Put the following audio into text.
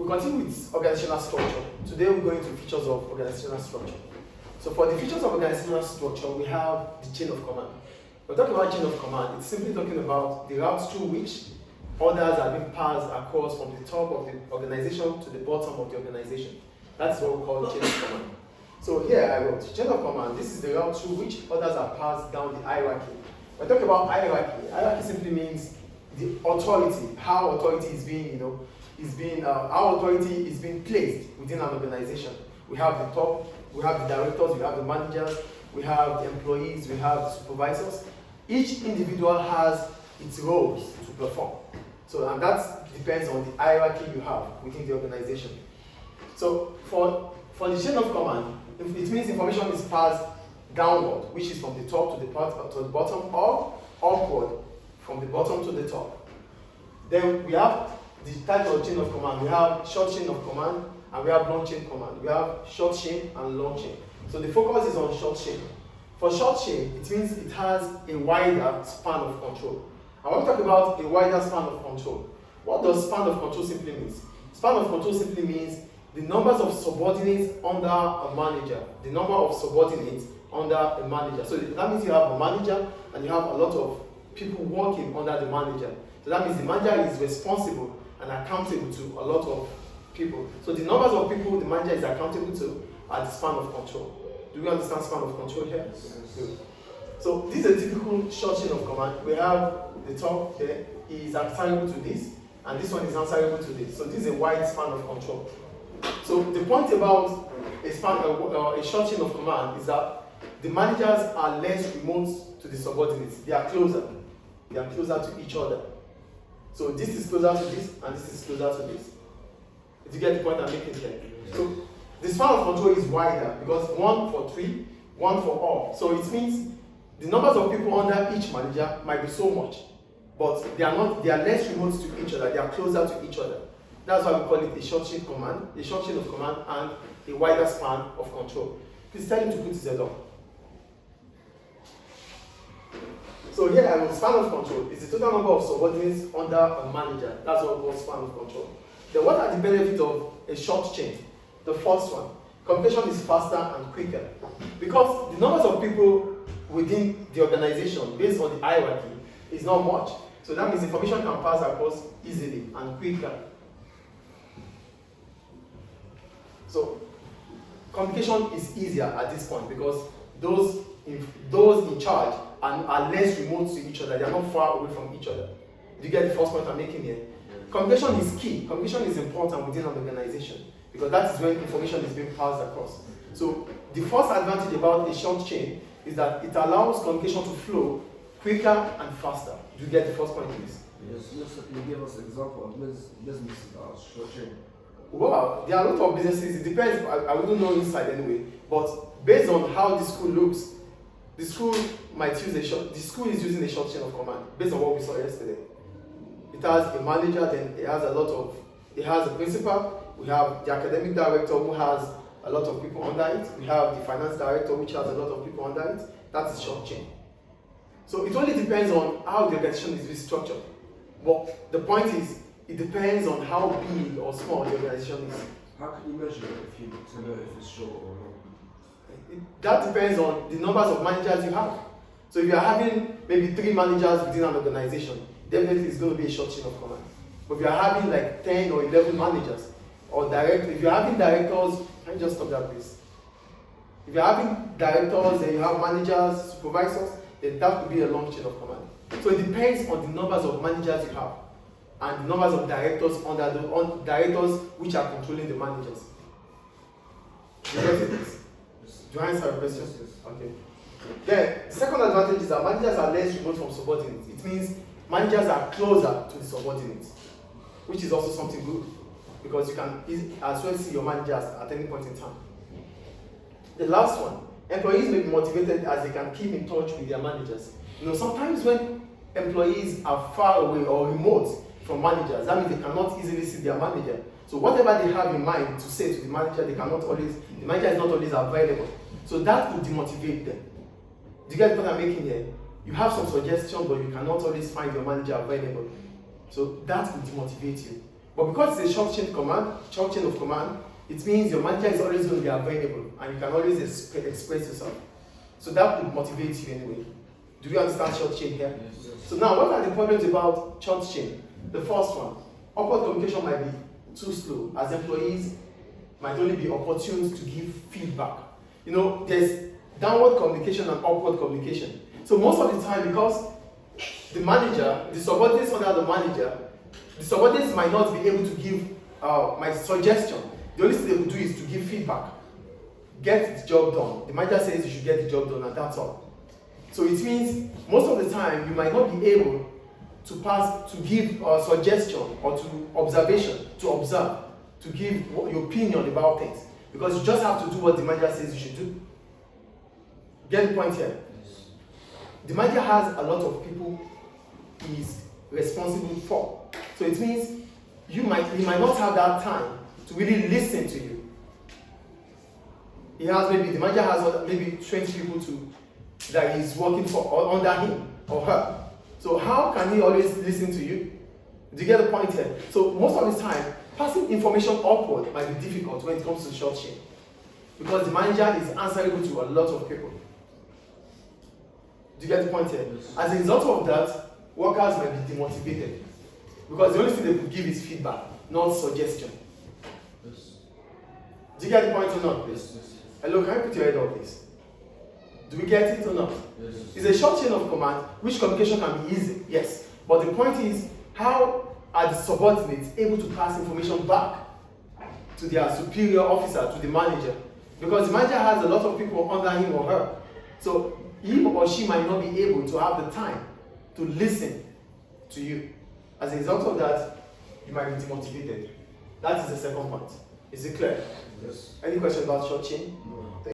We continue with organizational structure. Today we're going to features of organizational structure. So for the features of organizational structure, we have the chain of command. When we're talking about chain of command, it's simply talking about the routes through which orders are being passed across from the top of the organization to the bottom of the organization. That's what we call chain of command. So here I wrote, chain of command, this is the route through which orders are passed down the hierarchy. When we talk about hierarchy, hierarchy simply means the authority, how authority is being, how authority is being placed within an organization. We have the top, we have the directors, we have the managers, we have the employees, we have the supervisors. Each individual has its roles to perform. So, and that depends on the hierarchy you have within the organization. So, for the chain of command, it means information is passed downward, which is from the top to the bottom, or upward, from the bottom to the top. Then we have the type of chain of command. We have short chain of command, and we have long chain command. We have short chain and long chain. So the focus is on short chain. For short chain, it means it has a wider span of control. I want to talk about a wider span of control. What does span of control simply mean? Span of control simply means the numbers of subordinates under a manager. The number of subordinates under a manager. So that means you have a manager and you have a lot of people working under the manager. So that means the manager is responsible and accountable to a lot of people. So the numbers of people the manager is accountable to are the span of control. Do we understand span of control here? Yes. Good. So this is a typical short chain of command. We have the top there, he is answerable to this, and this one is answerable to this. So this is a wide span of control. So the point about a short chain of command is that the managers are less remote to the subordinates. They are closer. They are closer to each other. So this is closer to this, and this is closer to this. Did you get the point I'm making here? So the span of control is wider because 1 for 3, 1 for all. So it means the numbers of people under each manager might be so much, but they are less remote to each other. They are closer to each other. That's why we call it a short chain command, a short chain of command, and a wider span of control. Please tell him to put his head up. So here, the span of control is the total number of subordinates under a manager. That's what we call span of control. Then what are the benefits of a short chain? The first one, communication is faster and quicker. Because the numbers of people within the organization, based on the hierarchy, is not much. So that means information can pass across easily and quicker. So communication is easier at this point because those in charge are less remote to each other. They are not far away from each other. Do you get the first point I'm making here? Communication is key. Communication is important within an organization because that is when information is being passed across. So the first advantage about a short chain is that it allows communication to flow quicker and faster. Do you get the first point, please? Yes, can you give us an example of business short chain? Well, there are a lot of businesses. It depends. I wouldn't know inside anyway. But based on how the school looks, the school is using a short chain of command based on what we saw yesterday. It has a manager, then it has a principal, we have the academic director who has a lot of people under it, we have the finance director which has a lot of people under it. That is short chain. So it only depends on how the organization is structured. But the point is, it depends on how big or small the organization is. How can you measure it to know if it's short or not? That depends on the numbers of managers you have. So if you are having maybe 3 managers within an organization, definitely it's going to be a short chain of command. But if you are having like 10 or 11 managers, or directors, if you are having directors, can you just stop that please? If you are having directors and you have managers, supervisors, then that could be a long chain of command. So it depends on the numbers of managers you have and the numbers of directors directors which are controlling the managers. Do you get it? Do you answer your question? Yes. Okay. Then the second advantage is that managers are less remote from subordinates. It means managers are closer to the subordinates, which is also something good because you can as well see your managers at any point in time. The last one, employees may be motivated as they can keep in touch with their managers. Sometimes when employees are far away or remote from managers, that means they cannot easily see their manager. So whatever they have in mind to say to the manager, the manager is not always available. So that could demotivate them. Do you get what I'm making here? You have some suggestions, but you cannot always find your manager available. So that will demotivate you. But because it's a short chain of command, it means your manager is always going to be available and you can always express yourself. So that would motivate you anyway. Do you understand short chain here? Yes. So now, what are the problems about short chain? The first one, upward communication might be too slow, as employees might only be opportune to give feedback. You know, there's downward communication and upward communication. So most of the time, because the manager, the subordinates under the manager, the subordinates might not be able to give my suggestion. The only thing they will do is to give feedback. Get the job done. The manager says you should get the job done, and that's all. So it means most of the time you might not be able to give a suggestion or to observation, to observe, to give your opinion about things, because you just have to do what the manager says you should do. Get the point here? The manager has a lot of people he is responsible for. So it means he might not have that time to really listen to you. The manager has maybe 20 people that he's working for or under him or her. So how can he always listen to you? Do you get the point here? So most of the time, passing information upward might be difficult when it comes to short chain, because the manager is answerable to a lot of people. Do you get the point here? As a result of that, workers might be demotivated, because the only thing they could give is feedback, not suggestion. Yes. Do you get the point or not? Yes. Hello, can you put your head on this? Do we get it or not? Yes. It's a short chain of command, which communication can be easy, yes. But the point is, how are the subordinates able to pass information back to their superior officer, to the manager? Because the manager has a lot of people under him or her. So he or she might not be able to have the time to listen to you. As a result of that, you might be demotivated. That is the second point. Is it clear? Yes. Any question about short chain? No.